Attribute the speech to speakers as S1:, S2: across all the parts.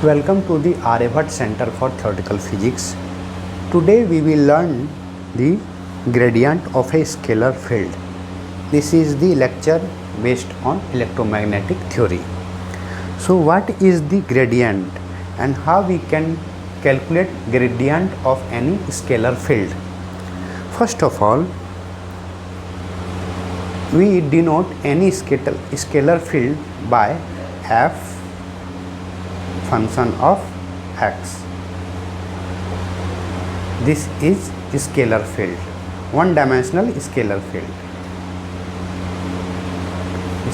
S1: Welcome to the Aryabhat Center for Theoretical Physics. Today we will learn the gradient of a scalar field. This is the lecture based on electromagnetic theory. So what is the gradient and how we can calculate gradient of any scalar field? First of all, we denote any scalar field by f function of x. This is scalar field, one dimensional scalar field.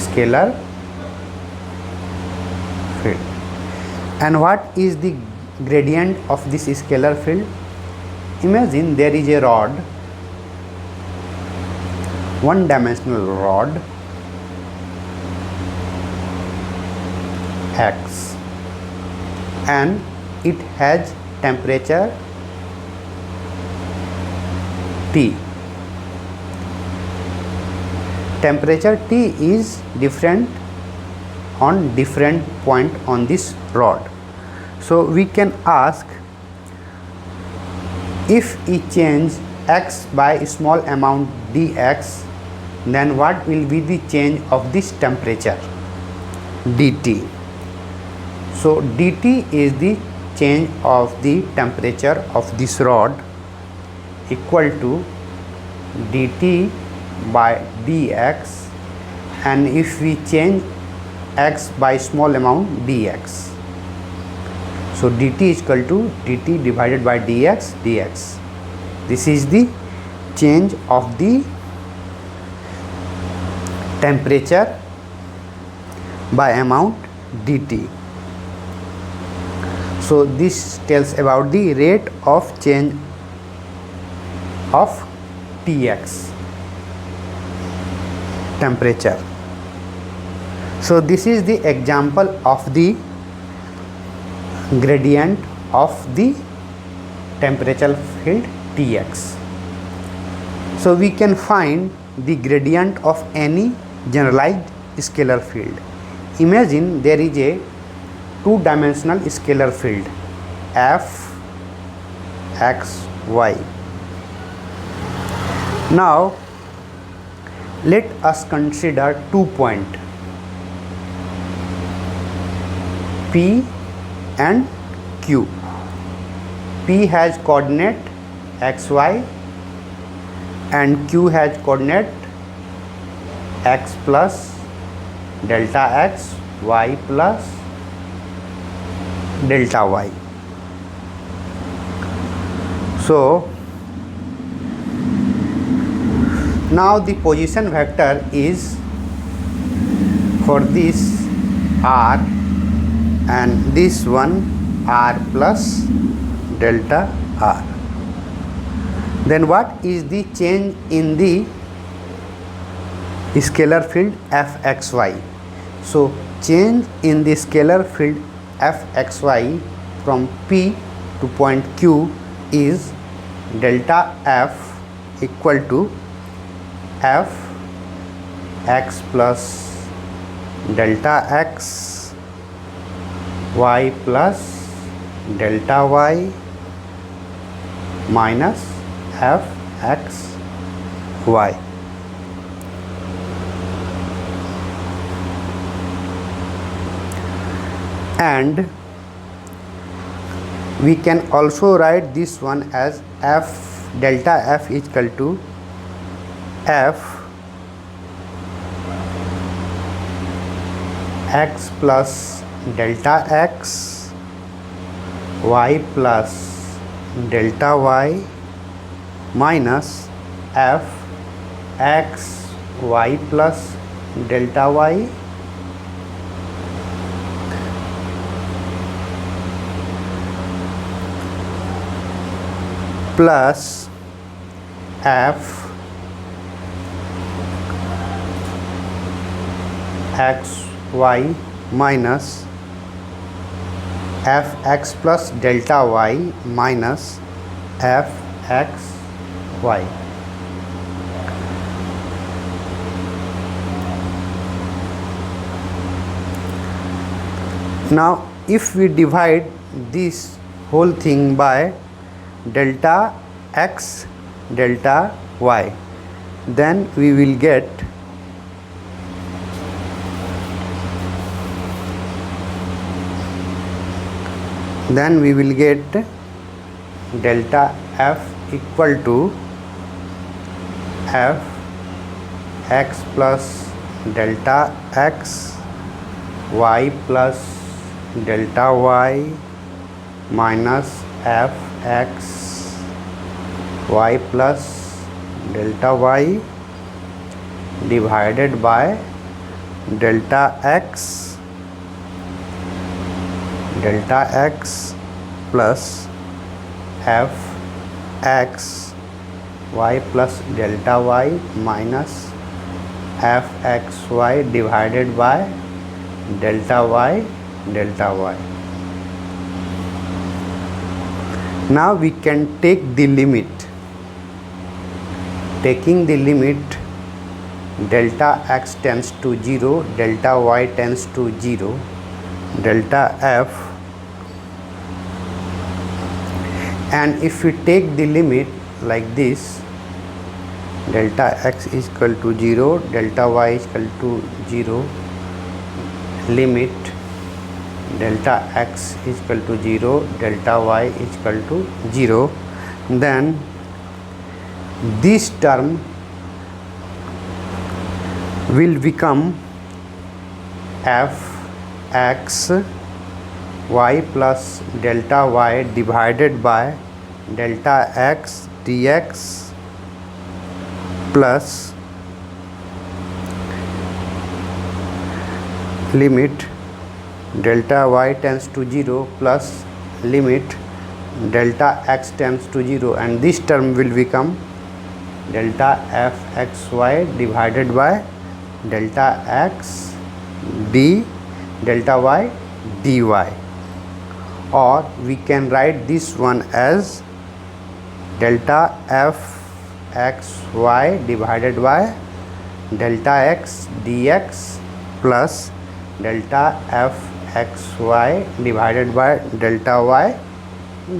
S1: Scalar field. And what is the gradient of this scalar field? Imagine there is a rod, one dimensional rod x, and it has temperature T. Temperature T is different on different point on this rod. So we can ask, if we change x by a small amount dx, then what will be the change of this temperature dt. So dt is the change of the temperature of this rod equal to dt by dx, and if we change x by small amount dx, so dt is equal to dt divided by dx. This is the change of the temperature by amount dt. So this tells about the rate of change of Tx, temperature. So this is the example of the gradient of the temperature field Tx. So we can find the gradient of any generalized scalar field. Imagine there is a two-dimensional scalar field f x y. Now let us consider 2 points P and Q. P has coordinate xy and Q has coordinate x plus delta x, y plus delta y. So now the position vector is for this r and this one r plus delta r. Then what is the change in the scalar field fxy? So change in the scalar field fxy from P to point Q is delta f equal to f x plus delta x, y plus delta y minus f x y. And we can also write this one as f delta f is equal to f x plus delta x, y plus delta y minus f x y plus delta y plus f x y minus f x plus delta y minus f x y. Now if we divide this whole thing by delta x delta y, then we will get delta f equal to f x plus delta x y plus delta y minus f x y plus delta y divided by delta x plus f x y plus delta y minus f x y divided by delta y. Now we can take the limit. Taking the limit, delta x tends to 0, delta y tends to 0, delta f, and if we take the limit like this, delta x is equal to 0, delta y is equal to 0, limit delta x is equal to 0, delta y is equal to 0, then this term will become f x y plus delta y divided by delta x dx plus limit delta y tends to 0 plus limit delta x tends to 0, and this term will become delta f x y divided by delta x d delta y dy, or we can write this one as delta f x y divided by delta x dx plus delta f x y divided by delta y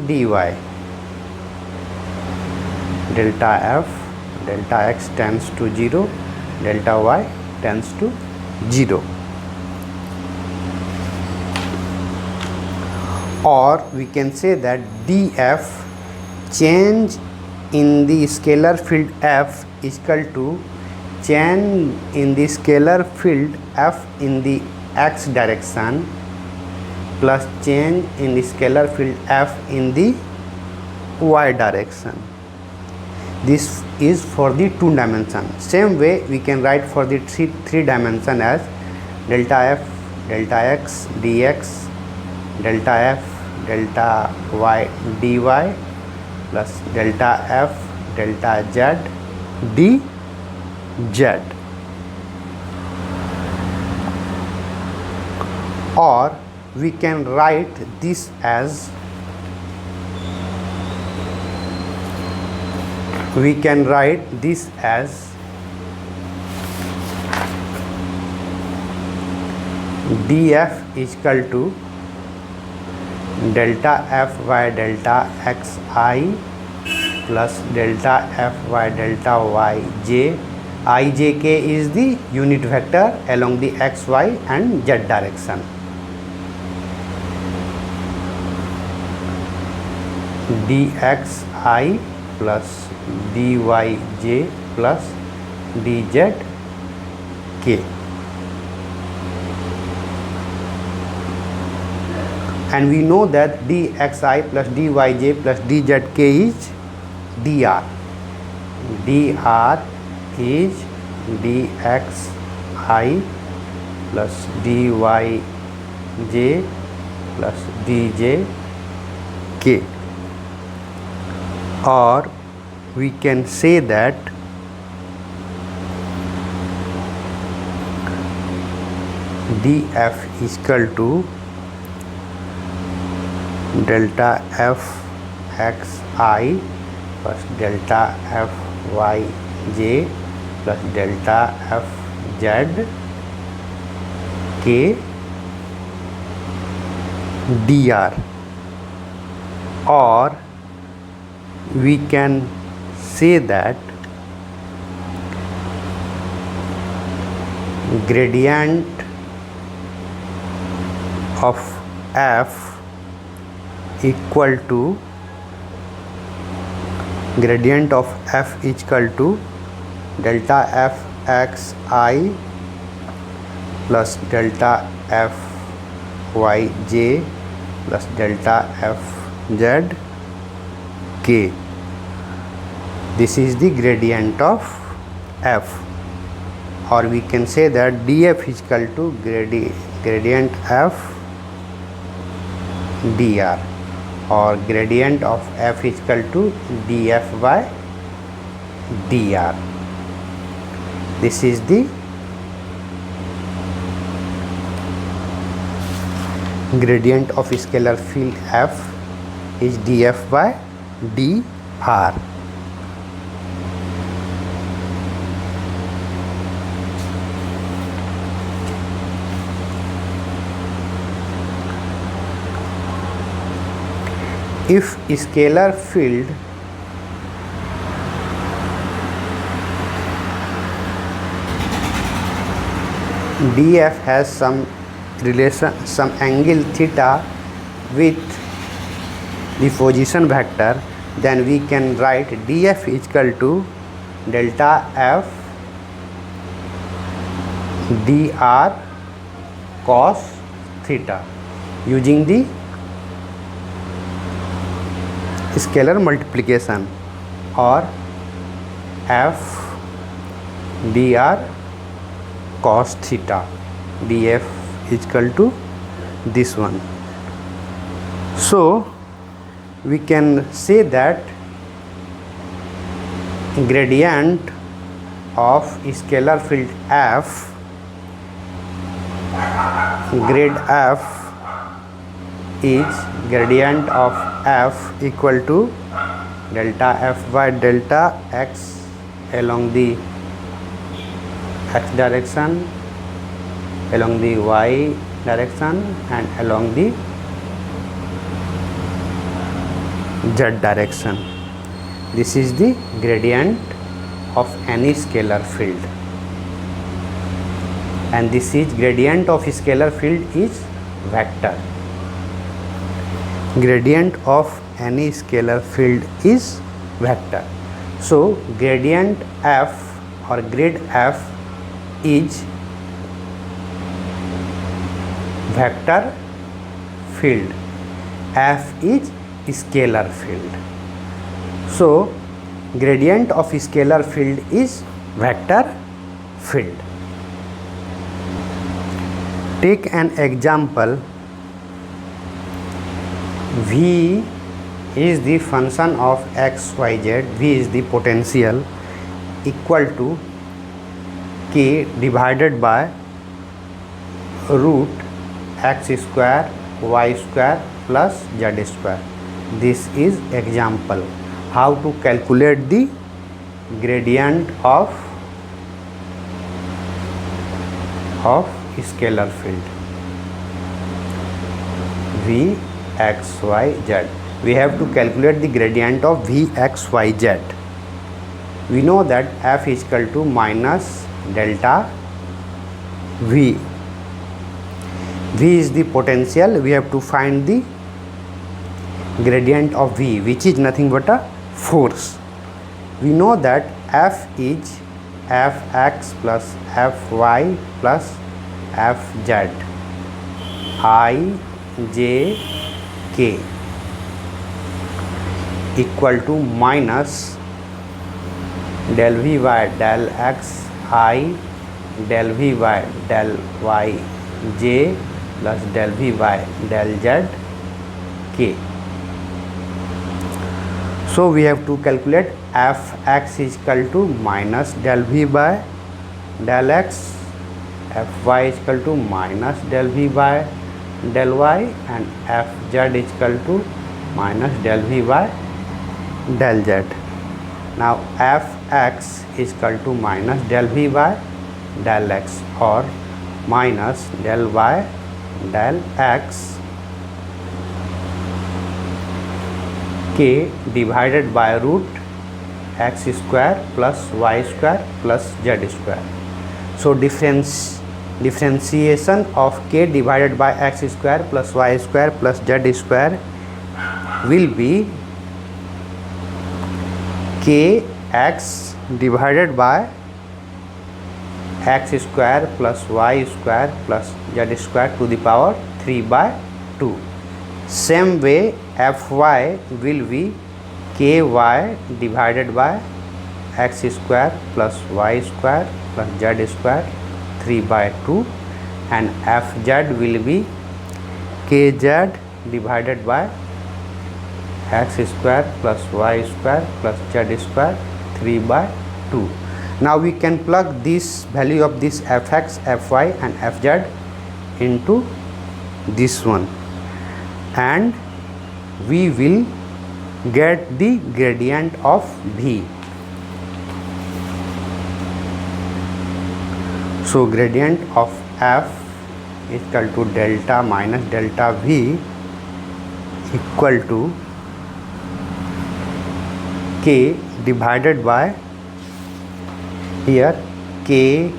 S1: dy. Delta f, delta x tends to 0, delta y tends to 0. Or we can say that df, change in the scalar field f, is equal to change in the scalar field f in the x direction plus change in the scalar field f in the y direction. This is for the 2 dimension. Same way we can write for the 3 dimension as delta f delta x dx, delta f delta y dy plus delta f delta z dz. Or we can write this as df is equal to delta f y delta x I plus delta f y delta y j. I j k is the unit vector along the x y and z direction. dxi plus dyj plus dzk, and we know that dxi plus dyj plus dzk is dr. dr is dxi plus dyj plus djk. Or we can say that df is equal to delta f x I plus delta f y j plus delta f z k dr, or we can say that gradient of f equal to gradient of f is equal to delta f x I plus delta f y j plus delta f z k. This is the gradient of f, or we can say that df is equal to gradient f dr, or gradient of f is equal to df by dr. This is the gradient of scalar field f is df by dr. If scalar field df has some relation, some angle theta with the position vector, then we can write df is equal to delta f dr cos theta using the scalar multiplication, or f dr cos theta df is equal to this one. So we can say that gradient of scalar field f, grade f is gradient of f equal to delta f by delta x along the x direction, along the y direction, and along the z direction. This is the gradient of any scalar field, and this is gradient of scalar field is vector. Gradient of any scalar field is vector. So gradient f or grade f is vector field. F is scalar field. So gradient of scalar field is vector field. Take an example. V is the function of x, y, z. V is the potential, equal to k divided by root x square y square plus z square. This is example how to calculate the gradient of scalar field V x y z. We have to calculate the gradient of V x y z. We know that f is equal to minus delta V. V is the potential. We have to find the gradient of V, which is nothing but a force. We know that F is Fx plus Fy plus Fz I j k equal to minus del V by del x I del V by del y j plus del V by del z k. So we have to calculate Fx is equal to minus del V by del x, Fy is equal to minus del V by del y, and Fz is equal to minus del V by del z. Now Fx is equal to minus del V by del x, or minus del y del x k divided by root x square plus y square plus z square. So differentiation of k divided by x square plus y square plus z square will be kx divided by x square plus y square plus z square to the power 3 by 2. Same way fy will be ky divided by x square plus y square plus z square 3 by 2, and fz will be kz divided by x square plus y square plus z square 3 by 2. Now we can plug this value of this fx, fy and fz into this one, and we will get the gradient of v. So gradient of f is equal to delta minus delta v equal to k divided by, here k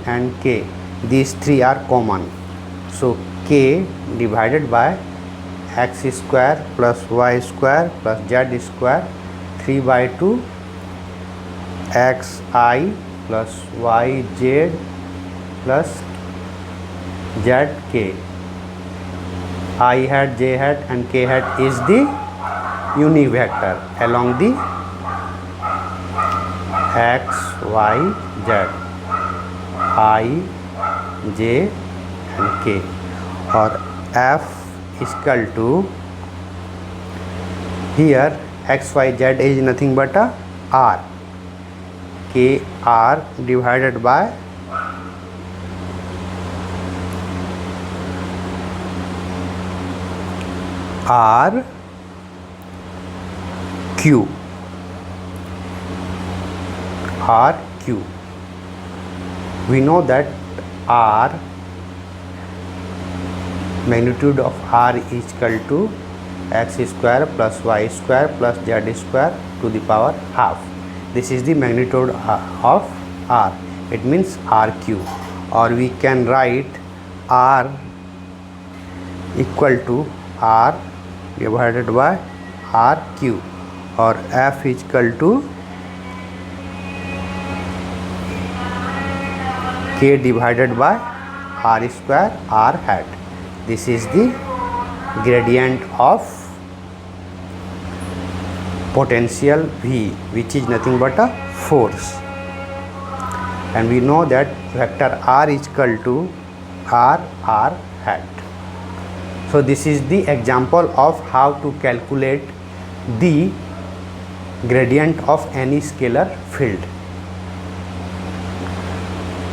S1: and k, these three are common, so k divided by x square plus y square plus z square 3 by 2 xi plus yz plus zk. I hat, j hat and k hat is the unit vector along the x, y, z, I, j and k, or f is equal to, here x, y, z is nothing but a r, k r divided by r q, r q. We know that r, magnitude of r is equal to x square plus y square plus z square to the power half. This is the magnitude of r, it means rq, or we can write r equal to r divided by rq, or f is equal to k divided by r square r hat. This is the gradient of potential V, which is nothing but a force, and we know that vector r is equal to r hat. So this is the example of how to calculate the gradient of any scalar field.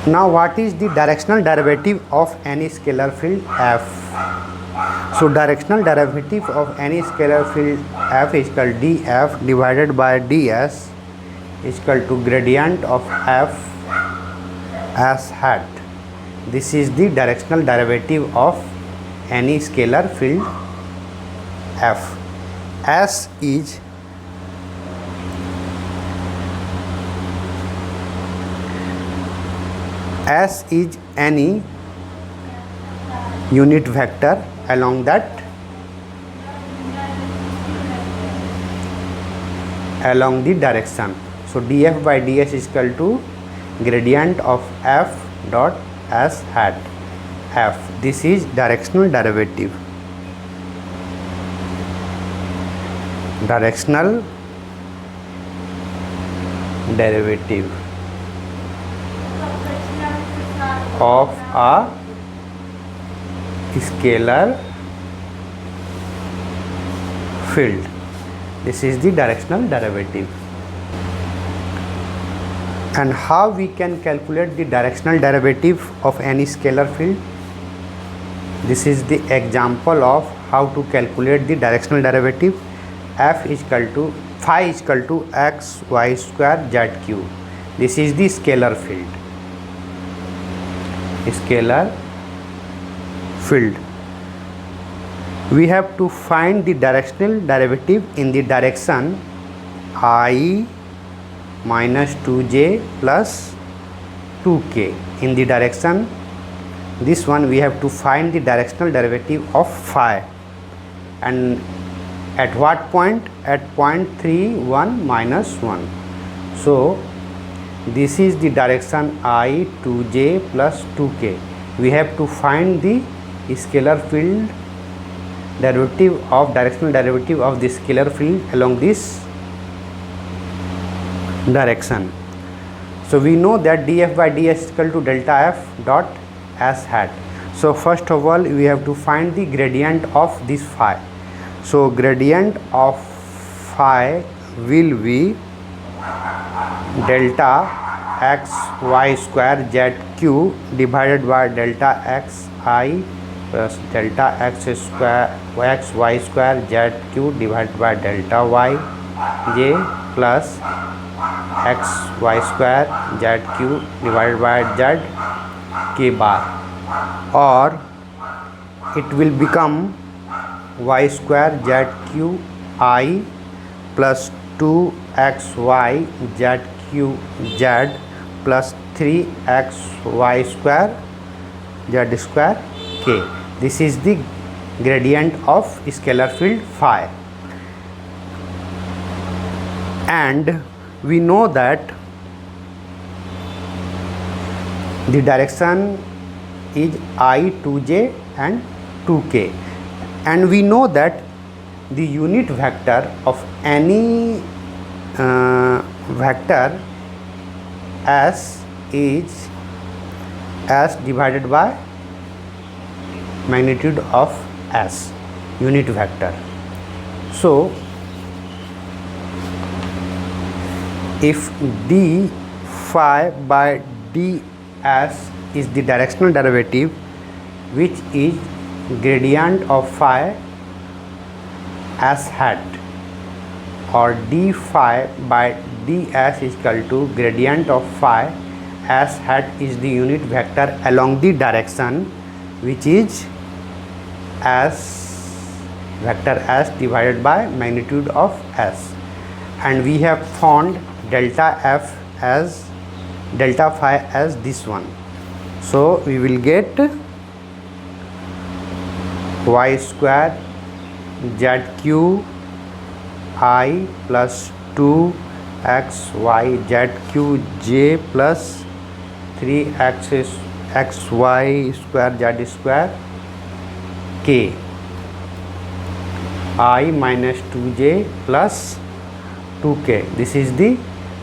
S1: Now what is the directional derivative of any scalar field f? So directional derivative of any scalar field f is equal to df divided by ds is equal to gradient of f s hat. This is the directional derivative of any scalar field f. S is any unit vector along the direction. So df by ds is equal to gradient of f dot s hat f. This is directional derivative. Directional derivative of a scalar field. This is the directional derivative. And how we can calculate the directional derivative of any scalar field? This is the example of how to calculate the directional derivative. F is equal to phi is equal to x y square zq. This is the scalar field. Scalar field. We have to find the directional derivative in the direction I minus 2j plus 2k. In the direction, this one we have to find the directional derivative of phi, and at what point? At point 3 1 minus 1. So this is the direction I 2j plus 2k. We have to find the scalar field derivative of directional derivative of the scalar field along this direction. So we know that df by ds is equal to delta f dot s hat. So first of all we have to find the gradient of this phi. So gradient of phi will be delta x y square z q divided by delta x I plus delta x square x y square z q divided by delta y j plus x y square z q divided by z k bar, or it will become y square z q I plus 2xy z q z plus 3xy square z square k. This is the gradient of scalar field phi, and we know that the direction is I 2j and 2k, and we know that the unit vector of any vector s is s divided by magnitude of s, unit vector. So if d phi by ds is the directional derivative, which is gradient of phi s hat, or d phi by ds is equal to gradient of phi s hat, is the unit vector along the direction which is s vector s divided by magnitude of s, and we have found delta f as delta phi as this one. So we will get y square z q I plus 2xy z q j plus 3xy square z square k I minus 2j plus 2k. This is the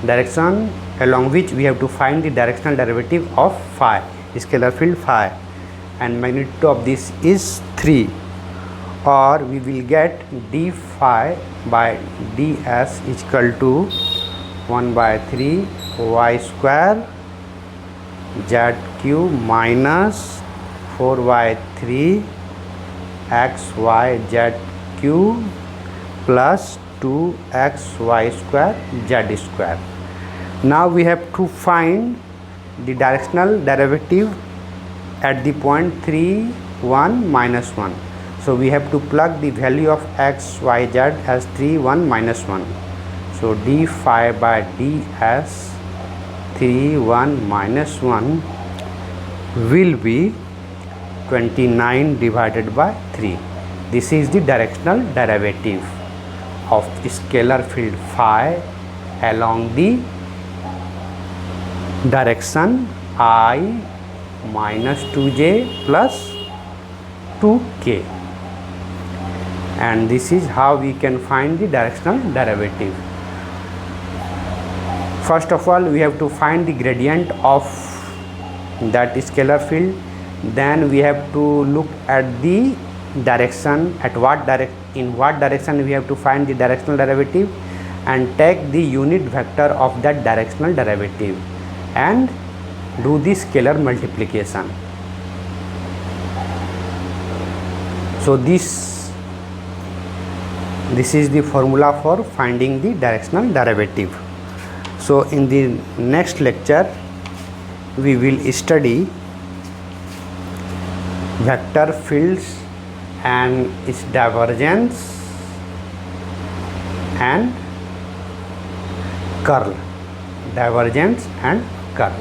S1: direction along which we have to find the directional derivative of phi, scalar field phi, and magnitude of this is 3, or we will get d phi by ds is equal to 1 by 3 y square z q minus 4 by 3 xy z q plus 2xy square z square. Now we have to find the directional derivative at the point 3 1 minus 1. So we have to plug the value of x y z as 3 1 minus 1. So d phi by ds 3 1 minus 1 will be 29 divided by 3. This is the directional derivative of scalar field phi along the direction I minus 2j plus 2k, and this is how we can find the directional derivative. First of all, we have to find the gradient of that scalar field, then we have to look at the direction, in what direction we have to find the directional derivative, and take the unit vector of that directional derivative and do the scalar multiplication. So this is the formula for finding the directional derivative. So in the next lecture we will study vector fields and its divergence and curl, divergence and curl.